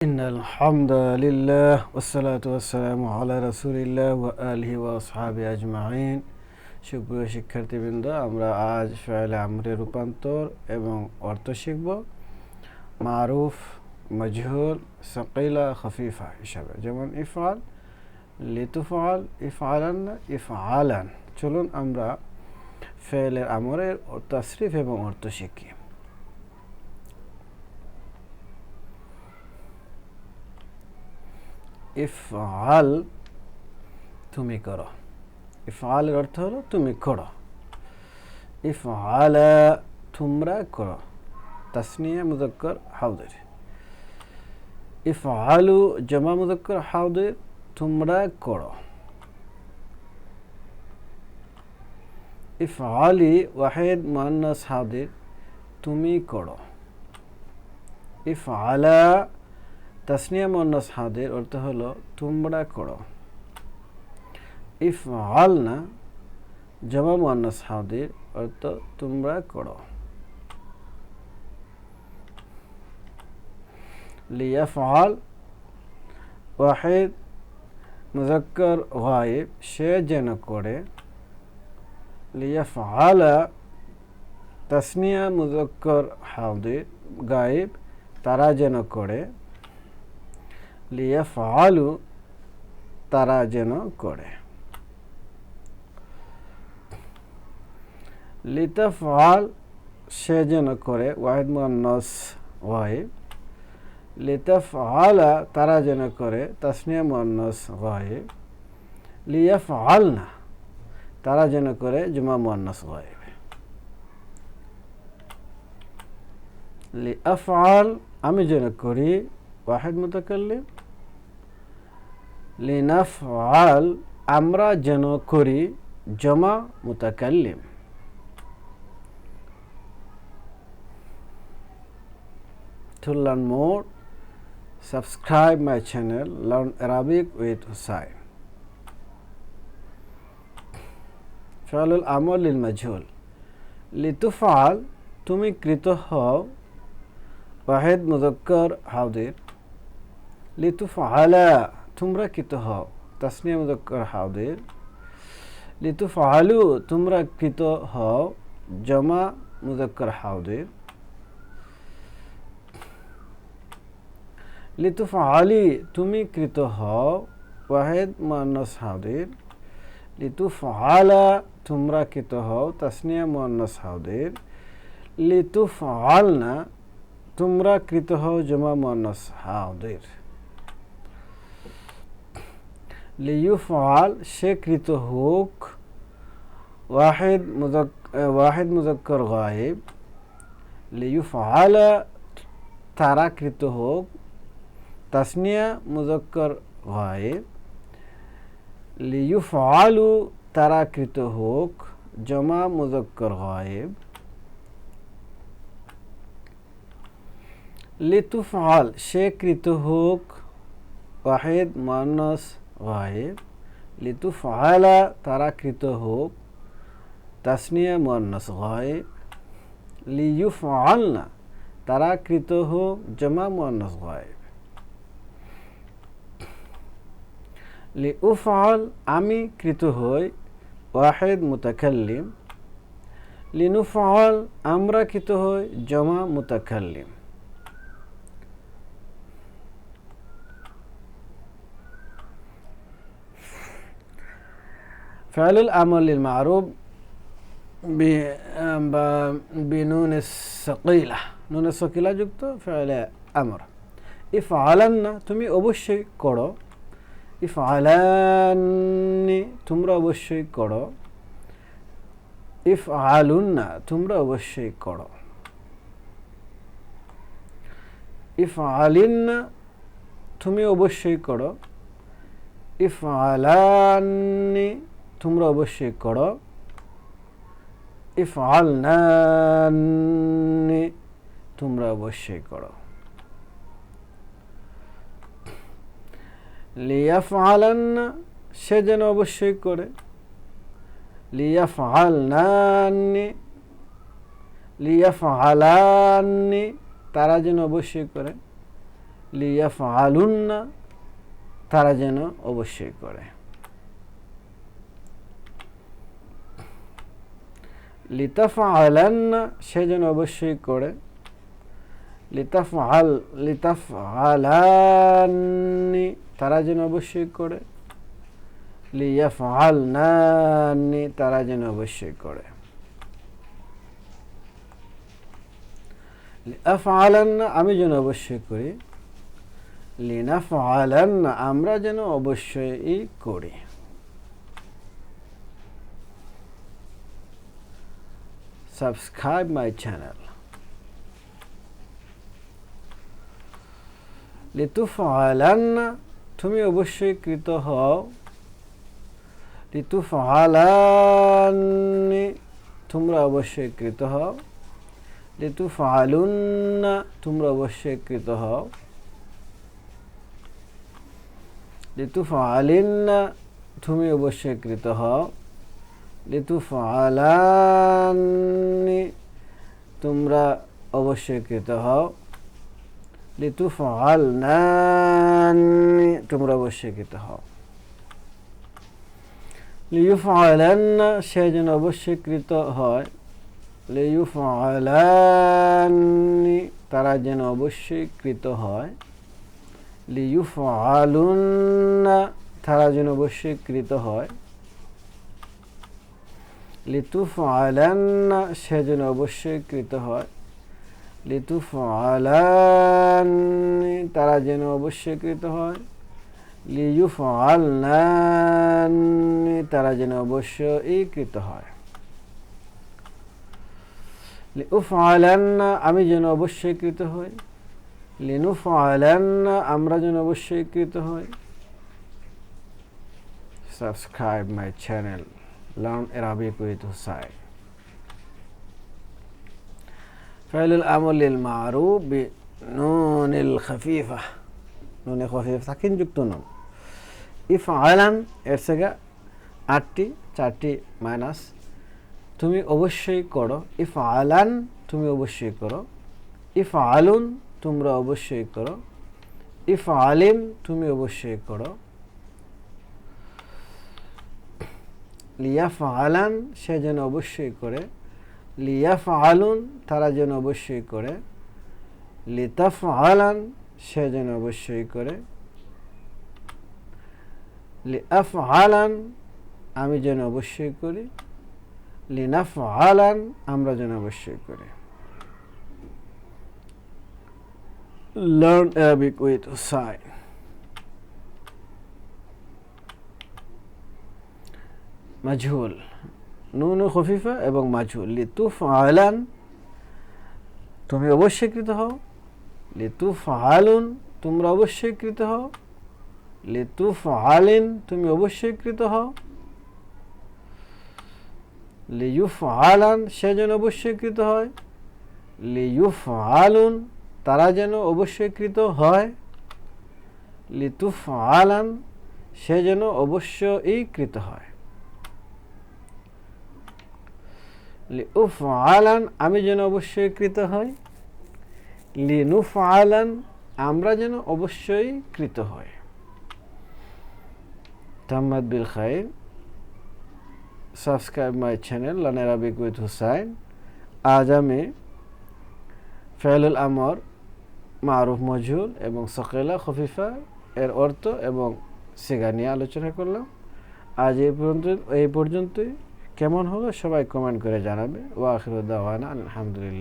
إن الحمد لله والصلاة والسلام على رسول الله وآله وأصحابه أجمعين। সুপ্রিয় শিক্ষার্থীবৃন্দ, আমরা আজ ফাইলে আমরের রূপান্তর এবং অর্থ শিখব মারুফ, মজহুল, সাকিলা, খফিফা হিসাবে, যেমন ইফআল, লিতুফআল, ইফআলান, ইফআলান। চলুন আমরা ফাইলের আমরের তাসরিফ এবং অর্থ শিখি। ইফআল তুমি করো, ইফআলের অর্থ হলো তুমি করো। ইফআলা তোমরা করো, তাসনিয়া মুযাক্কার হাউদির। ইফআলু জামা মুযাক্কার হাউদির, তোমরা করো। ইফআলি ওয়াহিদ মুআন্নাস হাউদির, তুমি করো। ইফআলা তাসনিয়া মুআন্নাস হাদির, অর্থ হলো তোমরা করো। ইফআলনা জামা মুআন্নাস হাদির, অর্থ তোমরা করো। লিয়াফআল ওয়াহিদ মুযাক্কার গায়েব, সে যেন করে। লিয়াফআলা তাসনিয়া মুযাক্কার হাদির গায়েব, তারা যেন করে। লিয়াফআলু তারা যেন করে। লিতাফআল সে যেন করে, ওয়াহিদ মুআন্নাস গায়েব। লিতাফআলা তারা যেন করে, তাসনিয়া মুআন্নাস গায়েব। লিয়াফআলনা তারা যেন করে, জামা মুআন্নাস গায়েব। লিআফআল আমি যেন করি, ওয়াহিদ মুতাকাল্লিম। লিনাফআল আমরা যেন করি, জামা মুতাকাল্লিম। To learn more, subscribe my channel Learn Arabic with Hussain. ফাইলুল আমর লিল মাজহুল। লিতুফআল তুমি কৃত হও, ওয়াহিদ মুযাক্কার হাউদির। লিতুফআলা তোমরা কৃত হও, তাসনিয়া মুযাক্কার হাউদির। লিতুফআলু তোমরা কৃত হও, জামা মুযাক্কার হাউদির। লিতুফআলি তুমি কৃত হও, ওয়াহিদ মুআন্নাস হাউদির। লিতুফআলা তোমরা কৃত হও, তাসনিয়া মুআন্নাস হাউদির। লিতুফআলনা তোমরা কৃত হও, জামা মুআন্নাস হাউদির। লিইফআল সে কৃত হোক, ওয়াহিদ মুযাক্কার গায়েব। লিইফআলা তারা কৃত হোক, তাসনিয়া মুযাক্কার গায়েব। লিইফআলু তারা কৃত হোক, জামা মুযাক্কার গায়েব। লিতুফআল সে কৃত হোক, ওয়াহিদ মুআন্নাস গায়েব। লিতুফআলা তারা কৃত হোক, তাসনিয়া মুআন্নাস গায়েব। লিইফআলনা তারা কৃত হোক, জামা মুআন্নাস গায়েব। লিউফআল আমি কৃত হই, ওয়াহিদ মুতাকাল্লিম। লিনুফআল আমরা কৃত হই, জামা মুতাকাল্লিম। ফাইলুল আমর লিল মারুফ বিনুন সাকিলা, নুন সাকিলা যুক্ত ফাইলে আমর। ইফআলান্না তুমি অবশ্যই করো। ইফআলান্নি তোমরা অবশ্যই করো। ইফআলুন্না তোমরা অবশ্যই করো। ইফআলিন্না তুমি অবশ্যই করো। ইফআলান্নি তোমরা অবশ্যই করো। ইফআলনান্নি তোমরা অবশ্যই করো। লিয়াফআলান্না সে যেন অবশ্যই করে। লিয়াফআলনান্নি লিয়াফআলান্নি তারা যেন অবশ্যই করে। লিয়াফআলুন্না তারা যেন অবশ্যই করে, লিতাফআলান্না সে যেন অবশ্যই করে, লিতাফআলান্নি তারা যেন অবশ্যই করে, লিয়াফআলনানি তারা যেন অবশ্যই করে, লিআফআলান্না আমি যেন অবশ্যই করি, লিনাফআলান্না আমরা যেন অবশ্যই করি। Subscribe my channel. লিতুফআলান্না তুমি অবশ্যই কৃত হও, লিতুফআলান্নি তোমরা অবশ্যই কৃত হও, লিতুফআলুন্না তোমরা অবশ্যই কৃত হও, লিতুফআলিন্না তুমি অবশ্যই কৃত হও, লিতুফআলান্নি তোমরা অবশ্যই কৃত হও, লিতুফআলনানি তোমরা অবশ্যই কৃত হও, লিয়ুফআলান্না সে যেন অবশ্যই কৃত হয়, লিয়ুফআলান্নি তারা যেন অবশ্যই কৃত হয়, লিয়ুফআলুন্না তারা যেন অবশ্যই কৃত হয়, লিতুফআলান্না সে যেন অবশ্যই কৃত হয়, লিতুফআলান্নি তারা যেন অবশ্যই কৃত হয়, লিয়ুফআলনানি তারা যেন অবশ্যই কৃত হয়, লিউফআলান্না আমি যেন অবশ্যই কৃত হই, লিনুফআলান্না আমরা যেন অবশ্যই কৃত হই। Subscribe my channel learn Arabic with Hussain. ফাইলুল আমর লিল মারুফ বিনুনিল খাফিফা, নুনে খফিফ সাকিন যুক্ত নুন। ইফআলান এর থেকে 8টি 4টি মাইনাস, তুমি অবশ্যই করো, ইফআলান তুমি অবশ্যই করো, ইফআলুন তোমরা অবশ্যই করো, ইফআলিন তুমি অবশ্যই করো, লিয়াফআলান সে যেন অবশ্যই করে, লিয়াফআলুন তারা যেন অবশ্যই করে, লিতাফআলান সে যেন অবশ্যই করে, লিআফআলান আমি যেন অবশ্যই করি, লিনাফআলান আমরা যেন অবশ্যই করি। Learn Arabic with Hussain. মাজহুল নুন খফিফা এবং মাজহুল। লিতুফআলান তুমি অবশ্যই কৃত হও, লিতুফআলুন তোমরা অবশ্যই কৃত হও, লিতুফআলিন তুমি অবশ্যই কৃত হও, লিয়ুফআলান সে যেন অবশ্যই কৃত হয়, লিয়ুফআলুন তারা যেন অবশ্যই কৃত হয়, লিতুফআলান সে যেন অবশ্যই কৃত হয়, লিউফআলান আমি যেন অবশ্যই কৃত হই, লিনুফআলান আমরা যেন অবশ্যই কৃত হই। তাম্মাত বিল খাইর। Subscribe my channel learn Arabic with Hussain. আজ আমি ফাইলুল আমর মারুফ মজহুল এবং সকিলা খফিফা এর অর্থ এবং সিগা নিয়ে আলোচনা করলাম। আজ এই পর্যন্তই। কেমন হলো সবাই কমেন্ট করে জানাবে। ওয়া আখিরু দাওয়ানা আলহামদুলিল্লাহ।